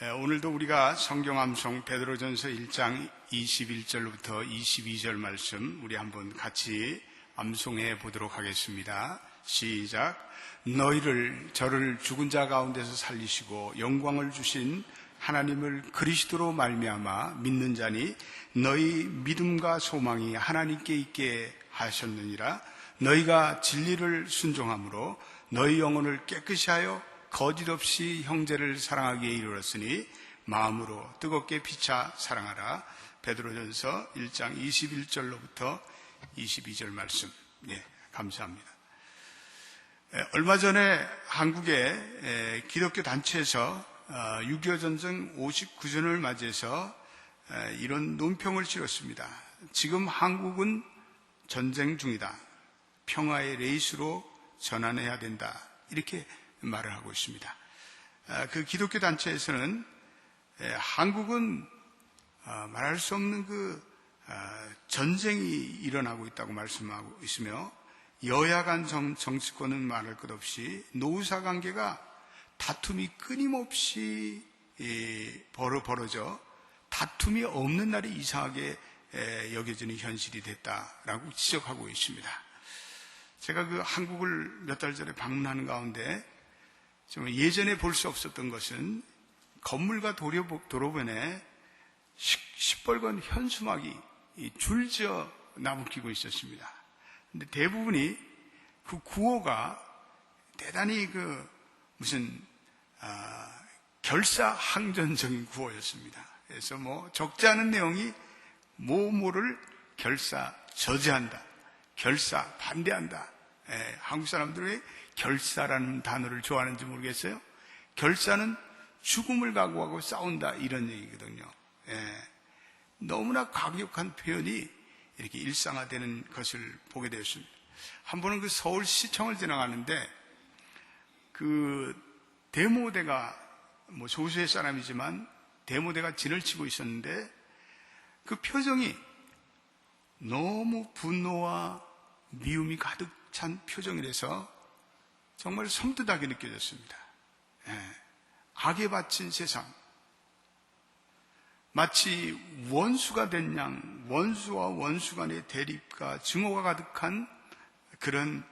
오늘도 우리가 성경 암송 베드로전서 1장 21절부터 22절 말씀 우리 한번 같이 암송해 보도록 하겠습니다. 시작. 너희를 저를 죽은 자 가운데서 살리시고 영광을 주신 하나님을 그리스도로 말미암아 믿는 자니 너희 믿음과 소망이 하나님께 있게 하셨느니라. 너희가 진리를 순종함으로 너희 영혼을 깨끗이 하여 거짓 없이 형제를 사랑하기에 이르렀으니 마음으로 뜨겁게 피차 사랑하라. 베드로전서 1장 21절로부터 22절 말씀. 감사합니다. 얼마 전에 한국의 기독교 단체에서 6.25 전쟁 59주년을 맞이해서 이런 논평을 실었습니다. 지금 한국은 전쟁 중이다. 평화의 레이스로 전환해야 된다. 이렇게 말을 하고 있습니다. 그 기독교 단체에서는 한국은 말할 수 없는 전쟁이 일어나고 있다고 말씀하고 있으며 여야 간 정치권은 말할 것 없이 노사 관계가 다툼이 끊임없이 벌어져 다툼이 없는 날이 이상하게 여겨지는 현실이 됐다라고 지적하고 있습니다. 제가 한국을 몇 달 전에 방문하는 가운데 정말 예전에 볼 수 없었던 것은 건물과 도로변에 시뻘건 현수막이 줄지어 나부끼고 있었습니다. 근데 대부분이 그 구호가 대단히 무슨 결사항전적인 구호였습니다. 그래서 적지 않은 내용이 뭐뭐를 결사 저지한다, 결사 반대한다. 한국 사람들이 결사라는 단어를 좋아하는지 모르겠어요. 결사는 죽음을 각오하고 싸운다 이런 얘기거든요. 너무나 과격한 표현이 이렇게 일상화되는 것을 보게 되었습니다. 한 번은 서울시청을 지나가는데 대모대가 소수의 사람이지만 대모대가 진을 치고 있었는데 그 표정이 너무 분노와 미움이 가득 찬 표정이라서 정말 섬뜩하게 느껴졌습니다. 악에 바친 세상, 마치 원수가 된 양, 원수와 원수 간의 대립과 증오가 가득한 그런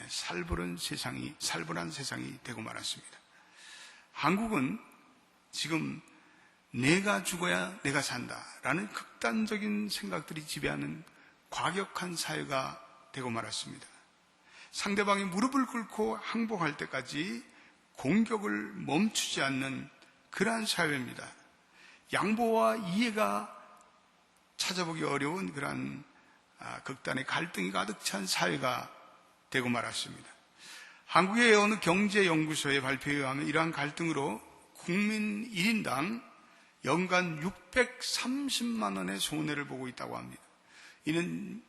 살벌한 세상이 되고 말았습니다. 한국은 지금 내가 죽어야 내가 산다라는 극단적인 생각들이 지배하는 과격한 사회가 되고 말았습니다. 상대방이 무릎을 꿇고 항복할 때까지 공격을 멈추지 않는 그러한 사회입니다. 양보와 이해가 찾아보기 어려운 그러한 극단의 갈등이 가득 찬 사회가 되고 말았습니다. 한국의 어느 경제연구소의 발표에 의하면 이러한 갈등으로 국민 1인당 연간 630만 원의 손해를 보고 있다고 합니다. 이는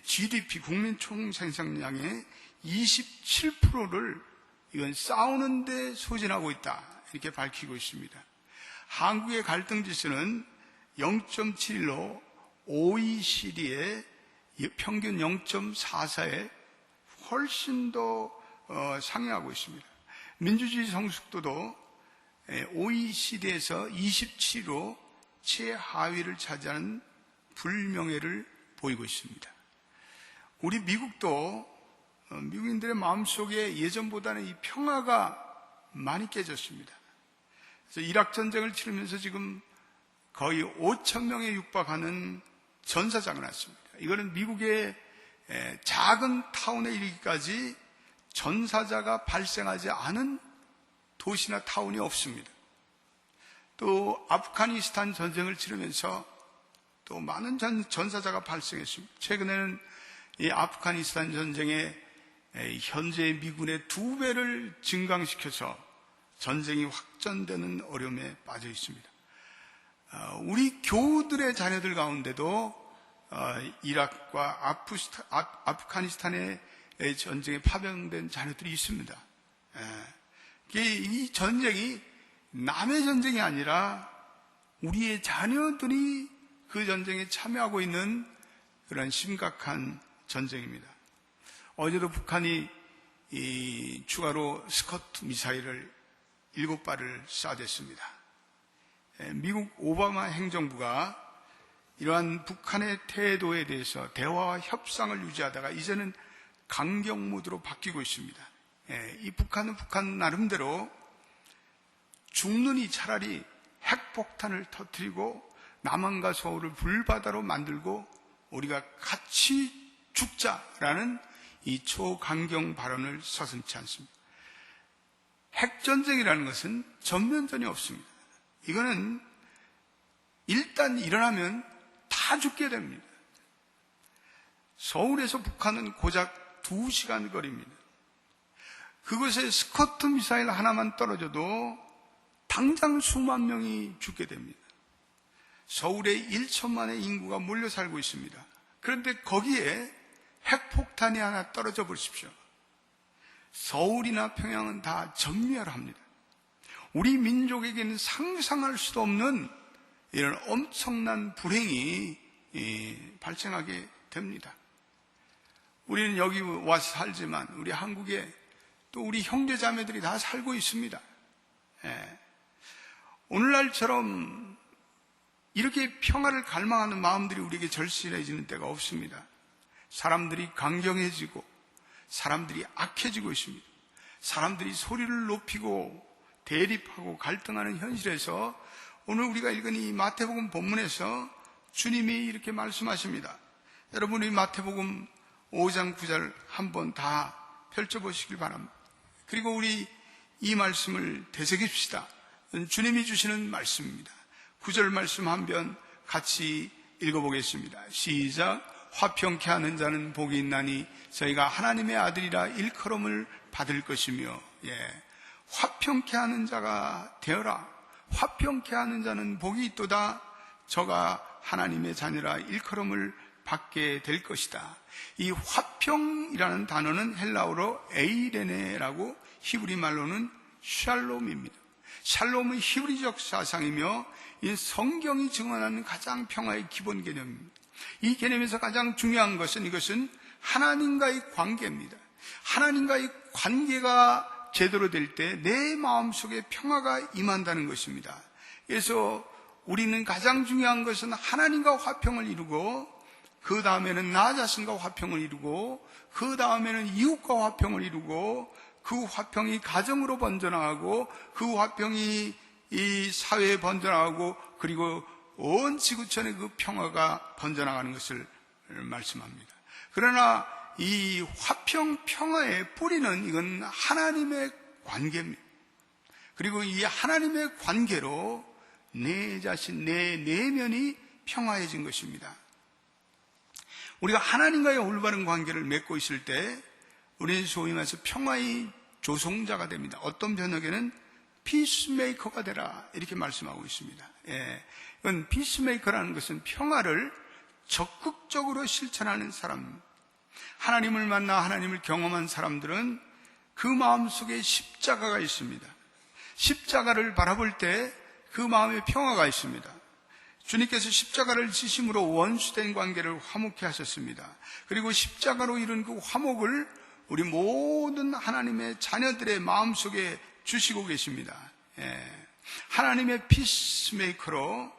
GDP 국민 총생산량의 27%를 이건 싸우는데 소진하고 있다 이렇게 밝히고 있습니다. 한국의 갈등 지수는 0.71로 OECD의 평균 0.44에 훨씬 더 상회하고 있습니다. 민주주의 성숙도도 OECD에서 27로 최하위를 차지하는 불명예를 보이고 있습니다. 우리 미국도 미국인들의 마음속에 예전보다는 이 평화가 많이 깨졌습니다. 그래서 이락 전쟁을 치르면서 지금 거의 5천 명에 육박하는 전사자가 났습니다. 이거는 미국의 작은 타운에 이르기까지 전사자가 발생하지 않은 도시나 타운이 없습니다. 또 아프가니스탄 전쟁을 치르면서 또 많은 전사자가 발생했습니다. 최근에는 이 아프가니스탄 전쟁에 현재 미군의 2배를 증강시켜서 전쟁이 확전되는 어려움에 빠져 있습니다. 우리 교우들의 자녀들 가운데도 이락과 아프가니스탄의 전쟁에 파병된 자녀들이 있습니다. 이 전쟁이 남의 전쟁이 아니라 우리의 자녀들이 그 전쟁에 참여하고 있는 그런 심각한 전쟁입니다. 어제도 북한이 추가로 스커트 미사일을 7발을 쏴댔습니다. 미국 오바마 행정부가 이러한 북한의 태도에 대해서 대화와 협상을 유지하다가 이제는 강경 모드로 바뀌고 있습니다. 이 북한은 북한 나름대로 죽느니 차라리 핵폭탄을 터뜨리고 남한과 서울을 불바다로 만들고 우리가 같이 죽자라는 이 초강경 발언을 서슴지 않습니다. 핵전쟁이라는 것은 전면전이 없습니다. 이거는 일단 일어나면 다 죽게 됩니다. 서울에서 북한은 고작 2시간 거리입니다. 그곳에 스커트 미사일 하나만 떨어져도 당장 수만 명이 죽게 됩니다. 서울에 1천만의 인구가 몰려 살고 있습니다. 그런데 거기에 핵폭탄이 하나 떨어져 보십시오. 서울이나 평양은 다 전멸합니다. 우리 민족에게는 상상할 수도 없는 이런 엄청난 불행이 발생하게 됩니다. 우리는 여기 와서 살지만 우리 한국에 또 우리 형제자매들이 다 살고 있습니다. 오늘날처럼 이렇게 평화를 갈망하는 마음들이 우리에게 절실해지는 때가 없습니다. 사람들이 강경해지고 사람들이 악해지고 있습니다. 사람들이 소리를 높이고 대립하고 갈등하는 현실에서 오늘 우리가 읽은 이 마태복음 본문에서 주님이 이렇게 말씀하십니다. 여러분, 이 마태복음 5장 9절 한번 다 펼쳐보시길 바랍니다. 그리고 우리 이 말씀을 되새깁시다. 주님이 주시는 말씀입니다. 9절 말씀 한 번 같이 읽어보겠습니다. 시작. 화평케 하는 자는 복이 있나니 저희가 하나님의 아들이라 일컬음을 받을 것이며, 화평케 하는 자가 되어라. 화평케 하는 자는 복이 있도다. 저가 하나님의 자녀라 일컬음을 받게 될 것이다. 이 화평이라는 단어는 헬라어로 에이레네라고, 히브리 말로는 샬롬입니다. 샬롬은 히브리적 사상이며 이 성경이 증언하는 가장 평화의 기본 개념입니다. 이 개념에서 가장 중요한 것은 이것은 하나님과의 관계입니다. 하나님과의 관계가 제대로 될 때 내 마음속에 평화가 임한다는 것입니다. 그래서 우리는 가장 중요한 것은 하나님과 화평을 이루고, 그 다음에는 나 자신과 화평을 이루고, 그 다음에는 이웃과 화평을 이루고, 그 화평이 가정으로 번져나가고, 그 화평이 이 사회에 번져나가고, 그리고 온 지구촌에 그 평화가 번져나가는 것을 말씀합니다. 그러나 이 화평, 평화의 뿌리는 이건 하나님의 관계입니다. 그리고 이 하나님의 관계로 내 자신, 내 내면이 평화해진 것입니다. 우리가 하나님과의 올바른 관계를 맺고 있을 때 우리는 소위 말해서 평화의 조성자가 됩니다. 어떤 번역에는 피스메이커가 되라 이렇게 말씀하고 있습니다. 이건 피스메이커라는 것은 평화를 적극적으로 실천하는 사람. 하나님을 만나 하나님을 경험한 사람들은 그 마음속에 십자가가 있습니다. 십자가를 바라볼 때 그 마음에 평화가 있습니다. 주님께서 십자가를 지심으로 원수된 관계를 화목케 하셨습니다. 그리고 십자가로 이룬 그 화목을 우리 모든 하나님의 자녀들의 마음속에 주시고 계십니다. 하나님의 피스메이커로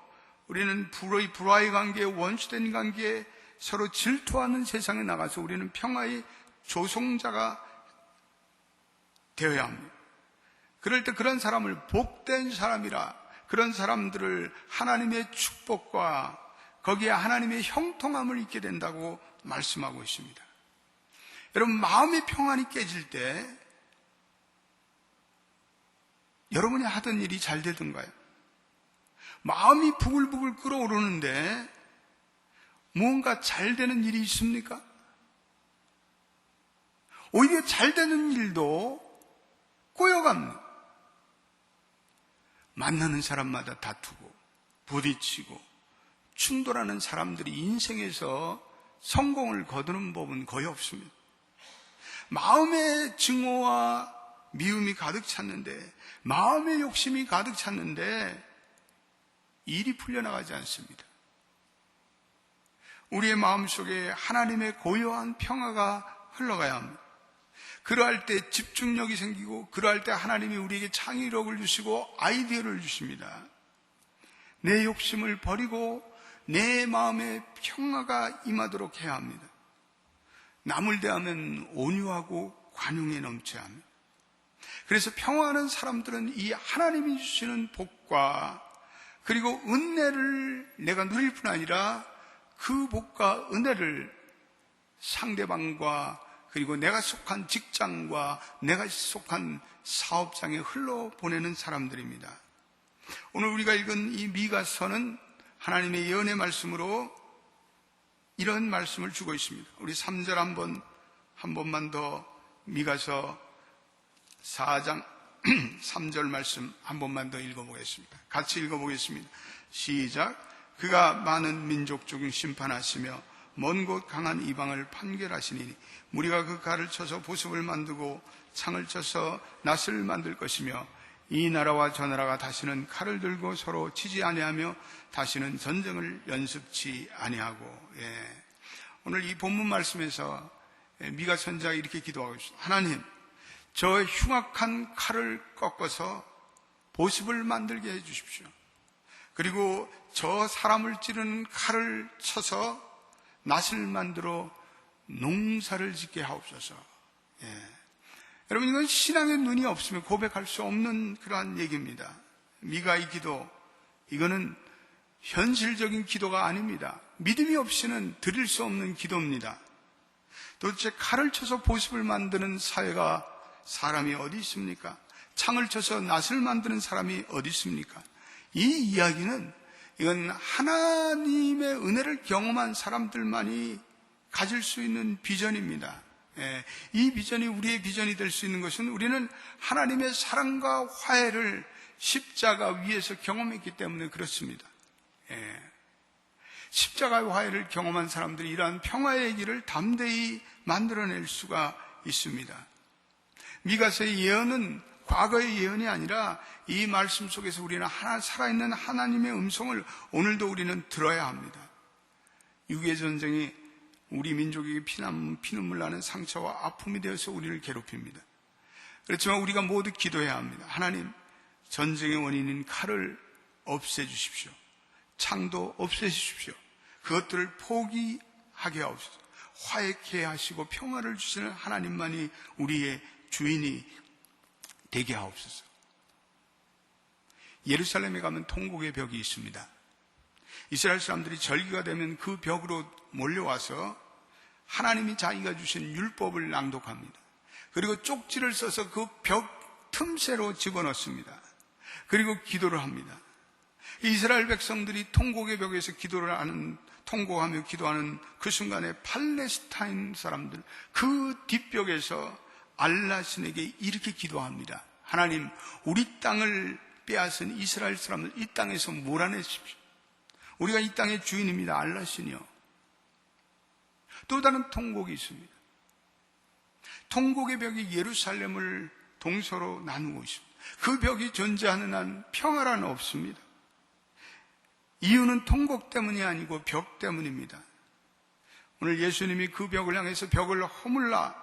우리는 불화의 관계, 원수된 관계, 서로 질투하는 세상에 나가서 우리는 평화의 조성자가 되어야 합니다. 그럴 때 그런 사람을 복된 사람이라, 그런 사람들을 하나님의 축복과 거기에 하나님의 형통함을 잊게 된다고 말씀하고 있습니다. 여러분, 마음의 평안이 깨질 때 여러분이 하던 일이 잘 되던가요? 마음이 부글부글 끓어오르는데 무언가 잘 되는 일이 있습니까? 오히려 잘 되는 일도 꼬여갑니다. 만나는 사람마다 다투고 부딪히고 충돌하는 사람들이 인생에서 성공을 거두는 법은 거의 없습니다. 마음의 증오와 미움이 가득 찼는데, 마음의 욕심이 가득 찼는데 일이 풀려나가지 않습니다. 우리의 마음속에 하나님의 고요한 평화가 흘러가야 합니다. 그러할 때 집중력이 생기고, 그러할 때 하나님이 우리에게 창의력을 주시고 아이디어를 주십니다. 내 욕심을 버리고 내 마음에 평화가 임하도록 해야 합니다. 남을 대하면 온유하고 관용에 넘쳐야 합니다. 그래서 평화하는 사람들은 이 하나님이 주시는 복과 그리고 은혜를 내가 누릴 뿐 아니라 그 복과 은혜를 상대방과 그리고 내가 속한 직장과 내가 속한 사업장에 흘러보내는 사람들입니다. 오늘 우리가 읽은 이 미가서는 하나님의 예언의 말씀으로 이런 말씀을 주고 있습니다. 우리 3절 한 번만 더 미가서 4장 3절 말씀 한 번만 더 읽어보겠습니다. 같이 읽어보겠습니다. 시작. 그가 많은 민족 중에 심판하시며 먼 곳 강한 이방을 판결하시니 무리가 그 칼을 쳐서 보습을 만들고 창을 쳐서 낫을 만들 것이며 이 나라와 저 나라가 다시는 칼을 들고 서로 치지 아니하며 다시는 전쟁을 연습치 아니하고. 오늘 이 본문 말씀에서 미가 선지자가 이렇게 기도하고 있습니다. 하나님, 저 흉악한 칼을 꺾어서 보습을 만들게 해주십시오. 그리고 저 사람을 찌르는 칼을 쳐서 낫을 만들어 농사를 짓게 하옵소서. 여러분, 이건 신앙의 눈이 없으면 고백할 수 없는 그러한 얘기입니다. 미가의 기도, 이거는 현실적인 기도가 아닙니다. 믿음이 없이는 드릴 수 없는 기도입니다. 도대체 칼을 쳐서 보습을 만드는 사회가 사람이 어디 있습니까? 창을 쳐서 낫을 만드는 사람이 어디 있습니까? 이 이야기는 이건 하나님의 은혜를 경험한 사람들만이 가질 수 있는 비전입니다. 이 비전이 우리의 비전이 될 수 있는 것은 우리는 하나님의 사랑과 화해를 십자가 위에서 경험했기 때문에 그렇습니다. 십자가의 화해를 경험한 사람들이 이러한 평화의 길을 담대히 만들어낼 수가 있습니다. 미가서의 예언은 과거의 예언이 아니라 이 말씀 속에서 우리는 살아있는 하나님의 음성을 오늘도 우리는 들어야 합니다. 6.25 전쟁이 우리 민족에게 피눈물 나는 상처와 아픔이 되어서 우리를 괴롭힙니다. 그렇지만 우리가 모두 기도해야 합니다. 하나님, 전쟁의 원인인 칼을 없애주십시오. 창도 없애주십시오. 그것들을 포기하게 하옵소서. 화해케 하시고 평화를 주시는 하나님만이 우리의 주인이 되게 하옵소서. 예루살렘에 가면 통곡의 벽이 있습니다. 이스라엘 사람들이 절기가 되면 그 벽으로 몰려와서 하나님이 자기가 주신 율법을 낭독합니다. 그리고 쪽지를 써서 그 벽 틈새로 집어넣습니다. 그리고 기도를 합니다. 이스라엘 백성들이 통곡의 벽에서 통곡하며 기도하는 그 순간에 팔레스타인 사람들 그 뒷벽에서 알라 신에게 이렇게 기도합니다. 하나님, 우리 땅을 빼앗은 이스라엘 사람들 이 땅에서 몰아내십시오. 우리가 이 땅의 주인입니다. 알라 신이요. 또 다른 통곡이 있습니다. 통곡의 벽이 예루살렘을 동서로 나누고 있습니다. 그 벽이 존재하는 한 평화란 없습니다. 이유는 통곡 때문이 아니고 벽 때문입니다. 오늘 예수님이 그 벽을 향해서 벽을 허물라.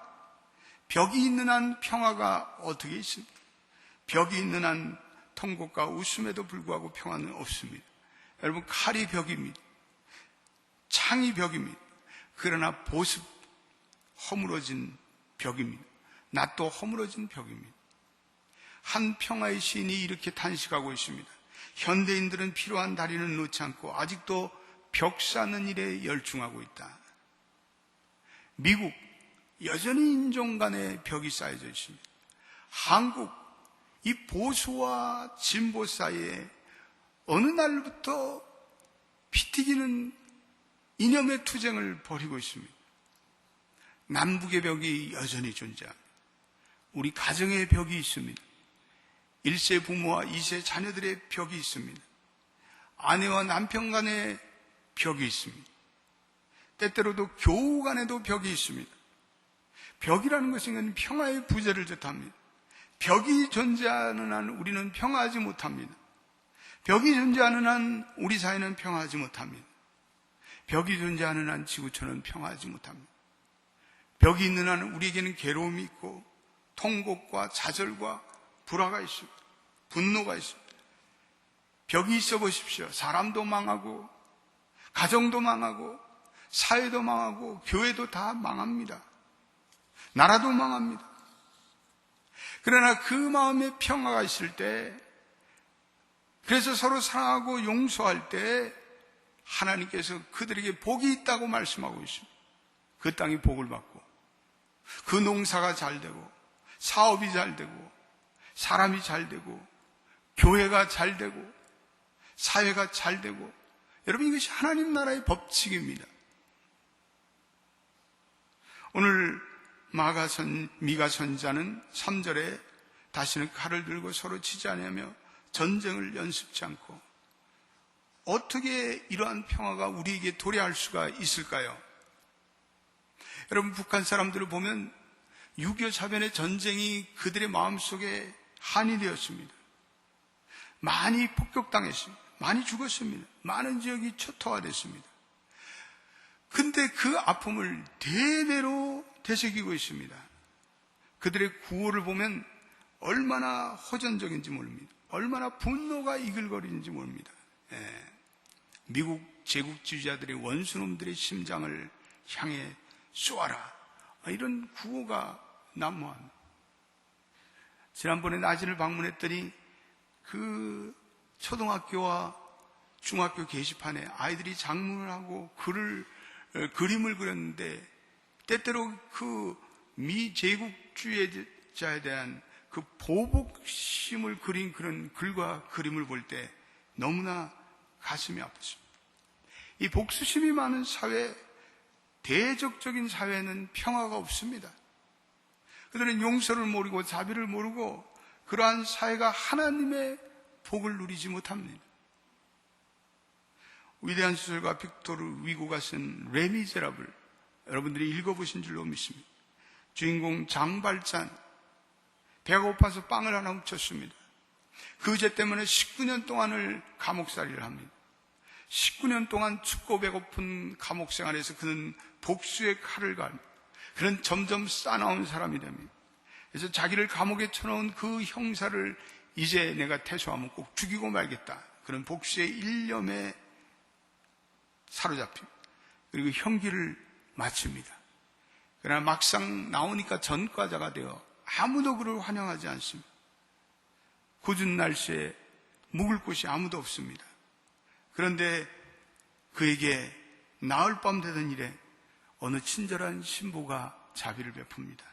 벽이 있는 한 평화가 어떻게 있습니까? 벽이 있는 한 통곡과 웃음에도 불구하고 평화는 없습니다. 여러분, 칼이 벽입니다. 창이 벽입니다. 그러나 보습, 허물어진 벽입니다. 낫도 허물어진 벽입니다. 한 평화의 시인이 이렇게 탄식하고 있습니다. 현대인들은 필요한 다리는 놓지 않고 아직도 벽 쌓는 일에 열중하고 있다. 미국, 여전히 인종 간의 벽이 쌓여져 있습니다. 한국, 이 보수와 진보 사이에 어느 날부터 피 튀기는 이념의 투쟁을 벌이고 있습니다. 남북의 벽이 여전히 존재합니다. 우리 가정의 벽이 있습니다. 1세 부모와 2세 자녀들의 벽이 있습니다. 아내와 남편 간의 벽이 있습니다. 때때로도 교우 간에도 벽이 있습니다. 벽이라는 것은 평화의 부재를 뜻합니다. 벽이 존재하는 한 우리는 평화하지 못합니다. 벽이 존재하는 한 우리 사회는 평화하지 못합니다. 벽이 존재하는 한 지구촌은 평화하지 못합니다. 벽이 있는 한 우리에게는 괴로움이 있고 통곡과 좌절과 불화가 있습니다. 분노가 있습니다. 벽이 있어 보십시오. 사람도 망하고 가정도 망하고 사회도 망하고 교회도 다 망합니다. 나라도 망합니다. 그러나 그 마음에 평화가 있을 때, 그래서 서로 사랑하고 용서할 때 하나님께서 그들에게 복이 있다고 말씀하고 있습니다. 그 땅이 복을 받고 그 농사가 잘 되고 사업이 잘 되고 사람이 잘 되고 교회가 잘 되고 사회가 잘 되고, 여러분, 이것이 하나님 나라의 법칙입니다. 오늘 미가 선지자는 3절에 다시는 칼을 들고 서로 치지 아니하며 전쟁을 연습치 않고, 어떻게 이러한 평화가 우리에게 도래할 수가 있을까요? 여러분, 북한 사람들을 보면 6.25 자변의 전쟁이 그들의 마음속에 한이 되었습니다. 많이 폭격당했습니다. 많이 죽었습니다. 많은 지역이 초토화됐습니다. 근데 그 아픔을 대대로 되새기고 있습니다. 그들의 구호를 보면 얼마나 호전적인지 모릅니다. 얼마나 분노가 이글거리는지 모릅니다. 미국 제국주의자들의 원수놈들의 심장을 향해 쏘아라, 이런 구호가 난무합니다. 지난번에 나진을 방문했더니 그 초등학교와 중학교 게시판에 아이들이 작문을 하고 그림을 그렸는데, 때때로 그 미제국주의자에 대한 그 보복심을 그린 그런 글과 그림을 볼 때 너무나 가슴이 아팠습니다. 이 복수심이 많은 사회, 대적적인 사회는 평화가 없습니다. 그들은 용서를 모르고 자비를 모르고 그러한 사회가 하나님의 복을 누리지 못합니다. 위대한 소설가 빅토르 위고가 쓴 레미제라블, 여러분들이 읽어보신 줄로 믿습니다. 주인공 장발잔, 배가 고파서 빵을 하나 훔쳤습니다. 그 죄 때문에 19년 동안을 감옥살이를 합니다. 19년 동안 춥고 배고픈 감옥 생활에서 그는 복수의 칼을 갈고, 그는 점점 싸나운 사람이 됩니다. 그래서 자기를 감옥에 쳐넣은 그 형사를 이제 내가 퇴소하면 꼭 죽이고 말겠다, 그런 복수의 일념에 사로잡힙니다. 그리고 형기를 마칩니다. 그러나 막상 나오니까 전과자가 되어 아무도 그를 환영하지 않습니다. 궂은 날씨에 묵을 곳이 아무도 없습니다. 그런데 그에게 나흘 밤 되던 일에 어느 친절한 신부가 자비를 베풉니다.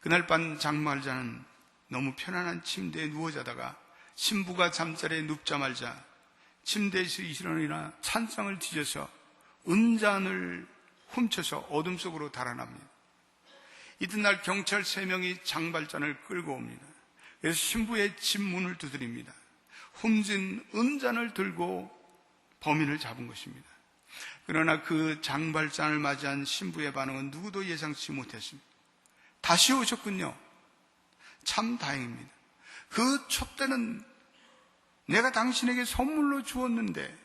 그날 밤 장말자는 너무 편안한 침대에 누워 자다가 신부가 잠자리에 눕자마자 침대에서 일어나 찬장을 뒤져서 은잔을 훔쳐서 어둠 속으로 달아납니다. 이튿날 경찰 3명이 장발잔을 끌고 옵니다. 그래서 신부의 집 문을 두드립니다. 훔친 은잔을 들고 범인을 잡은 것입니다. 그러나 그 장발잔을 맞이한 신부의 반응은 누구도 예상치 못했습니다. 다시 오셨군요. 참 다행입니다. 그 촛대는 내가 당신에게 선물로 주었는데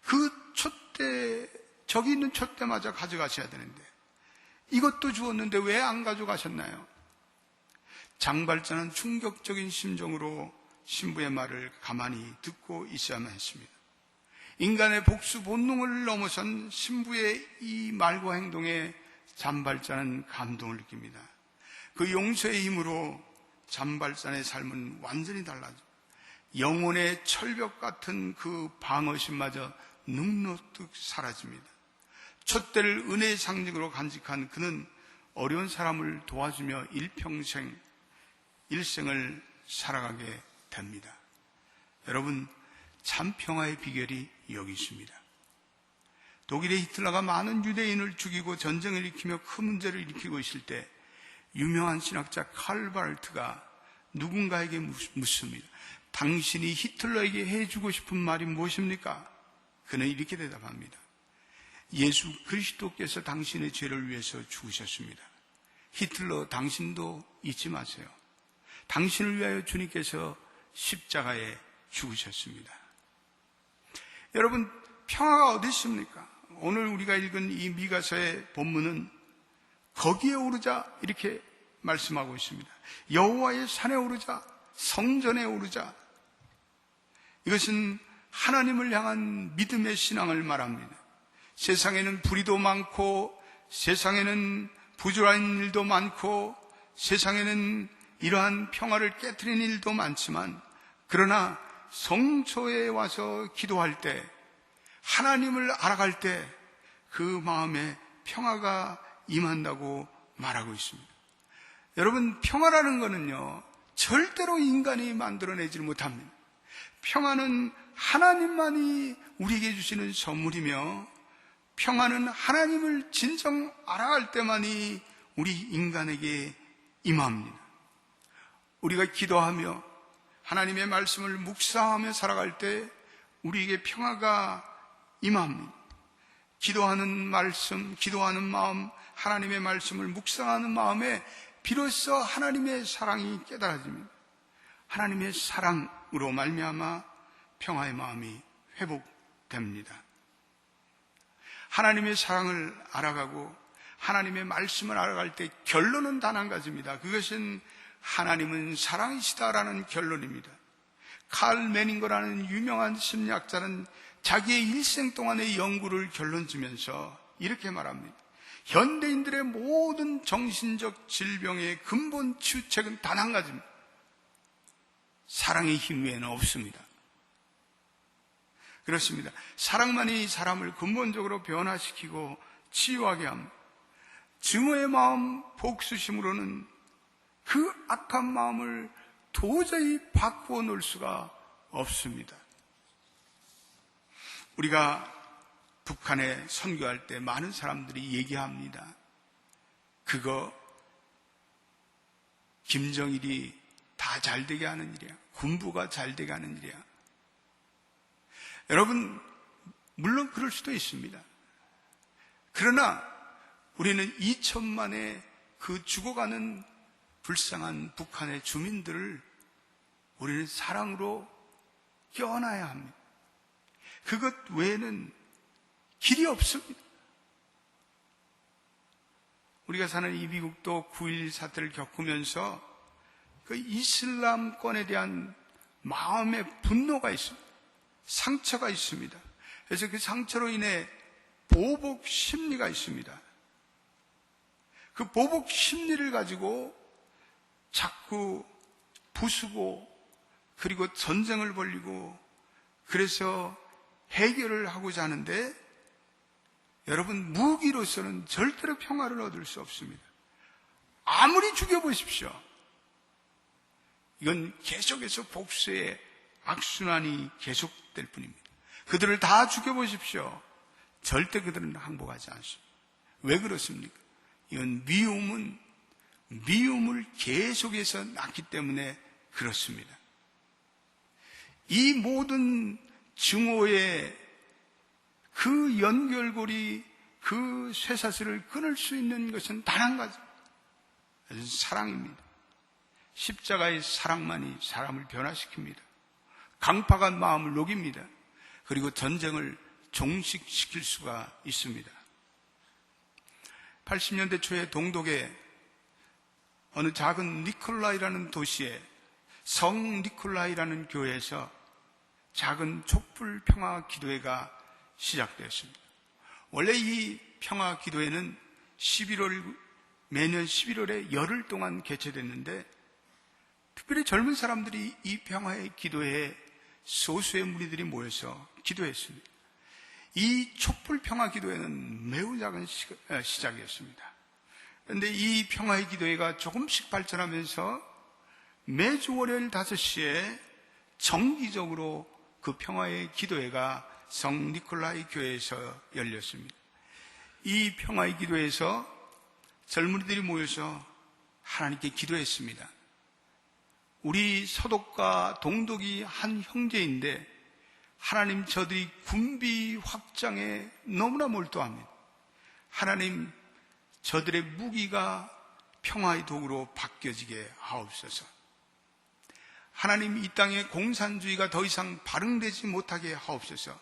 그 촛대, 저기 있는 촛대마저 가져가셔야 되는데 이것도 주었는데 왜 안 가져가셨나요? 장발자는 충격적인 심정으로 신부의 말을 가만히 듣고 있어야만 했습니다. 인간의 복수 본능을 넘어선 신부의 이 말과 행동에 장발자는 감동을 느낍니다. 그 용서의 힘으로 장발자의 삶은 완전히 달라져 영혼의 철벽 같은 그 방어심마저 눅눅 사라집니다. 촛대를 은혜의 상징으로 간직한 그는 어려운 사람을 도와주며 일생을 살아가게 됩니다. 여러분, 참 평화의 비결이 여기 있습니다. 독일의 히틀러가 많은 유대인을 죽이고 전쟁을 일으키며 큰 문제를 일으키고 있을 때 유명한 신학자 칼 바르트가 누군가에게 묻습니다. 당신이 히틀러에게 해주고 싶은 말이 무엇입니까? 그는 이렇게 대답합니다. 예수 그리스도께서 당신의 죄를 위해서 죽으셨습니다. 히틀러, 당신도 잊지 마세요. 당신을 위하여 주님께서 십자가에 죽으셨습니다. 여러분, 평화가 어디 있습니까? 오늘 우리가 읽은 이 미가서의 본문은 거기에 오르자 이렇게 말씀하고 있습니다. 여호와의 산에 오르자, 성전에 오르자. 이것은 하나님을 향한 믿음의 신앙을 말합니다. 세상에는 불의도 많고, 세상에는 부조한 일도 많고, 세상에는 이러한 평화를 깨트리는 일도 많지만, 그러나 성소에 와서 기도할 때, 하나님을 알아갈 때 그 마음에 평화가 임한다고 말하고 있습니다. 여러분, 평화라는 것은요, 절대로 인간이 만들어내지 못합니다. 평화는 하나님만이 우리에게 주시는 선물이며, 평화는 하나님을 진정 알아갈 때만이 우리 인간에게 임합니다. 우리가 기도하며 하나님의 말씀을 묵상하며 살아갈 때 우리에게 평화가 임합니다. 기도하는 말씀, 기도하는 마음, 하나님의 말씀을 묵상하는 마음에 비로소 하나님의 사랑이 깨달아집니다. 하나님의 사랑으로 말미암아 평화의 마음이 회복됩니다. 하나님의 사랑을 알아가고 하나님의 말씀을 알아갈 때 결론은 단 한 가지입니다. 그것은 하나님은 사랑이시다라는 결론입니다. 칼 메닝거라는 유명한 심리학자는 자기의 일생 동안의 연구를 결론지면서 이렇게 말합니다. 현대인들의 모든 정신적 질병의 근본 치유책은 단 한 가지입니다. 사랑의 힘 외에는 없습니다. 그렇습니다. 사랑만이 사람을 근본적으로 변화시키고 치유하게 합니다. 증오의 마음, 복수심으로는 그 악한 마음을 도저히 바꾸어 놓을 수가 없습니다. 우리가 북한에 선교할 때 많은 사람들이 얘기합니다. 그거 김정일이 다 잘되게 하는 일이야. 군부가 잘되게 하는 일이야. 여러분, 물론 그럴 수도 있습니다. 그러나 우리는 2천만의 그 죽어가는 불쌍한 북한의 주민들을 우리는 사랑으로 껴안아야 합니다. 그것 외에는 길이 없습니다. 우리가 사는 이 미국도 9.11 사태를 겪으면서 그 이슬람권에 대한 마음의 분노가 있습니다. 상처가 있습니다. 그래서 그 상처로 인해 보복 심리가 있습니다. 그 보복 심리를 가지고 자꾸 부수고 그리고 전쟁을 벌이고 그래서 해결을 하고자 하는데 여러분, 무기로서는 절대로 평화를 얻을 수 없습니다. 아무리 죽여보십시오. 이건 계속해서 복수의 악순환이 계속될 뿐입니다. 그들을 다 죽여보십시오. 절대 그들은 항복하지 않습니다. 왜 그렇습니까? 이건 미움을 계속해서 낳기 때문에 그렇습니다. 이 모든 증오의 그 연결고리, 그 쇠사슬을 끊을 수 있는 것은 단 한 가지. 그것은 사랑입니다. 십자가의 사랑만이 사람을 변화시킵니다. 강팍한 마음을 녹입니다. 그리고 전쟁을 종식시킬 수가 있습니다. 80년대 초에 동독의 어느 작은 니콜라이라는 도시에 성 니콜라이라는 교회에서 작은 촛불 평화 기도회가 시작되었습니다. 원래 이 평화 기도회는 매년 11월에 열흘 동안 개최됐는데 특별히 젊은 사람들이 이 평화의 기도회에 소수의 무리들이 모여서 기도했습니다. 이 촛불 평화 기도회는 매우 작은 시작이었습니다. 그런데 이 평화의 기도회가 조금씩 발전하면서 매주 월요일 5시에 정기적으로 그 평화의 기도회가 성 니콜라이 교회에서 열렸습니다. 이 평화의 기도회에서 젊은이들이 모여서 하나님께 기도했습니다. 우리 서독과 동독이 한 형제인데 하나님, 저들이 군비 확장에 너무나 몰두합니다. 하나님, 저들의 무기가 평화의 도구로 바뀌어지게 하옵소서. 하나님, 이 땅에 공산주의가 더 이상 발흥되지 못하게 하옵소서.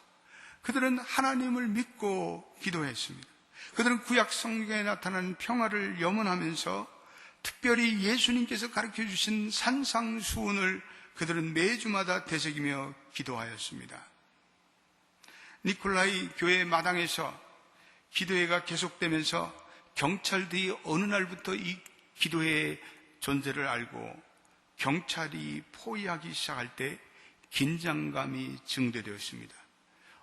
그들은 하나님을 믿고 기도했습니다. 그들은 구약 성경에 나타나는 평화를 염원하면서 특별히 예수님께서 가르쳐 주신 산상수훈을 그들은 매주마다 되새기며 기도하였습니다. 니콜라이 교회 마당에서 기도회가 계속되면서 경찰들이 어느 날부터 이 기도회의 존재를 알고 경찰이 포위하기 시작할 때 긴장감이 증대되었습니다.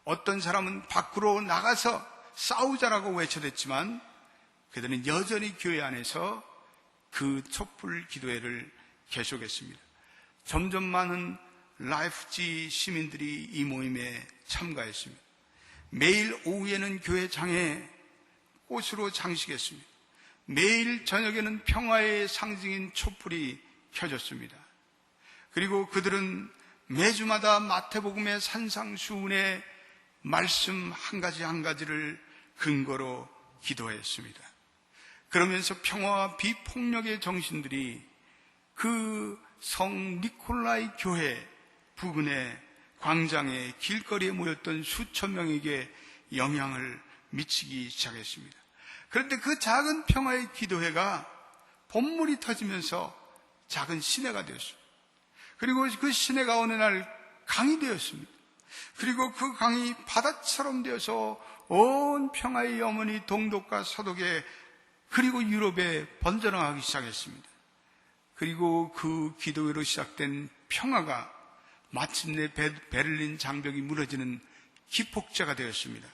어떤 사람은 밖으로 나가서 싸우자라고 외쳐댔지만 그들은 여전히 교회 안에서 그 촛불 기도회를 계속했습니다. 점점 많은 라이프지 시민들이 이 모임에 참가했습니다. 매일 오후에는 교회장에 꽃으로 장식했습니다. 매일 저녁에는 평화의 상징인 촛불이 켜졌습니다. 그리고 그들은 매주마다 마태복음의 산상수훈의 말씀 한 가지 한 가지를 근거로 기도했습니다. 그러면서 평화와 비폭력의 정신들이 그 성 니콜라이 교회 부근의 광장에 길거리에 모였던 수천 명에게 영향을 미치기 시작했습니다. 그런데 그 작은 평화의 기도회가 본물이 터지면서 작은 시내가 되었습니다. 그리고 그 시내가 어느 날 강이 되었습니다. 그리고 그 강이 바다처럼 되어서 온 평화의 염원이 동독과 서독에 그리고 유럽에 번져나가기 시작했습니다. 그리고 그 기도회로 시작된 평화가 마침내 베를린 장벽이 무너지는 기폭제가 되었습니다.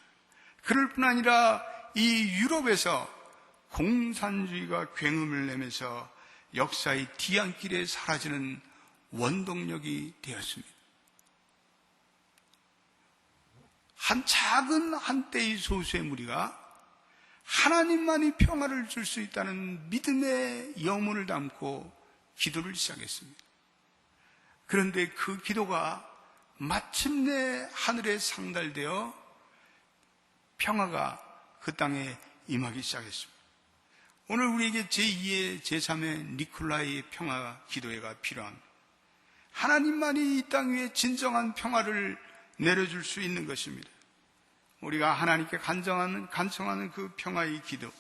그럴 뿐 아니라 이 유럽에서 공산주의가 굉음을 내면서 역사의 뒤안길에 사라지는 원동력이 되었습니다. 한 작은 한때의 소수의 무리가 하나님만이 평화를 줄 수 있다는 믿음의 영혼을 담고 기도를 시작했습니다. 그런데 그 기도가 마침내 하늘에 상달되어 평화가 그 땅에 임하기 시작했습니다. 오늘 우리에게 제2의 제3의 니콜라이 평화 기도회가 필요합니다. 하나님만이 이 땅 위에 진정한 평화를 내려줄 수 있는 것입니다. 우리가 하나님께 간청하는 그 평화의 기도,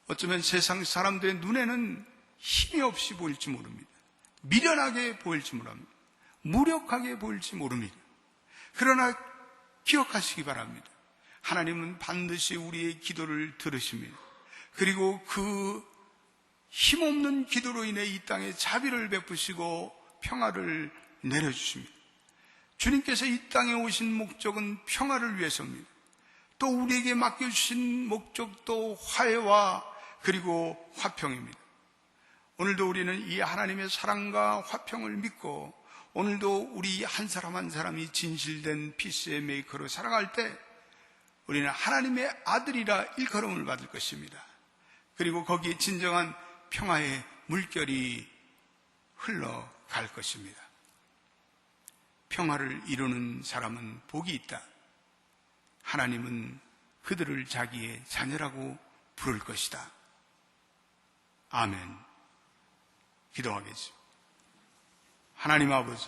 어쩌면 세상 사람들의 눈에는 힘이 없이 보일지 모릅니다. 미련하게 보일지 모릅니다. 무력하게 보일지 모릅니다. 그러나 기억하시기 바랍니다. 하나님은 반드시 우리의 기도를 들으십니다. 그리고 그 힘없는 기도로 인해 이 땅에 자비를 베푸시고 평화를 내려주십니다. 주님께서 이 땅에 오신 목적은 평화를 위해서입니다. 또 우리에게 맡겨주신 목적도 화해와 그리고 화평입니다. 오늘도 우리는 이 하나님의 사랑과 화평을 믿고 오늘도 우리 한 사람 한 사람이 진실된 피스의 메이커로 살아갈 때 우리는 하나님의 아들이라 일컬음을 받을 것입니다. 그리고 거기에 진정한 평화의 물결이 흘러갈 것입니다. 평화를 이루는 사람은 복이 있다. 하나님은 그들을 자기의 자녀라고 부를 것이다. 아멘. 기도하겠습니다. 하나님 아버지,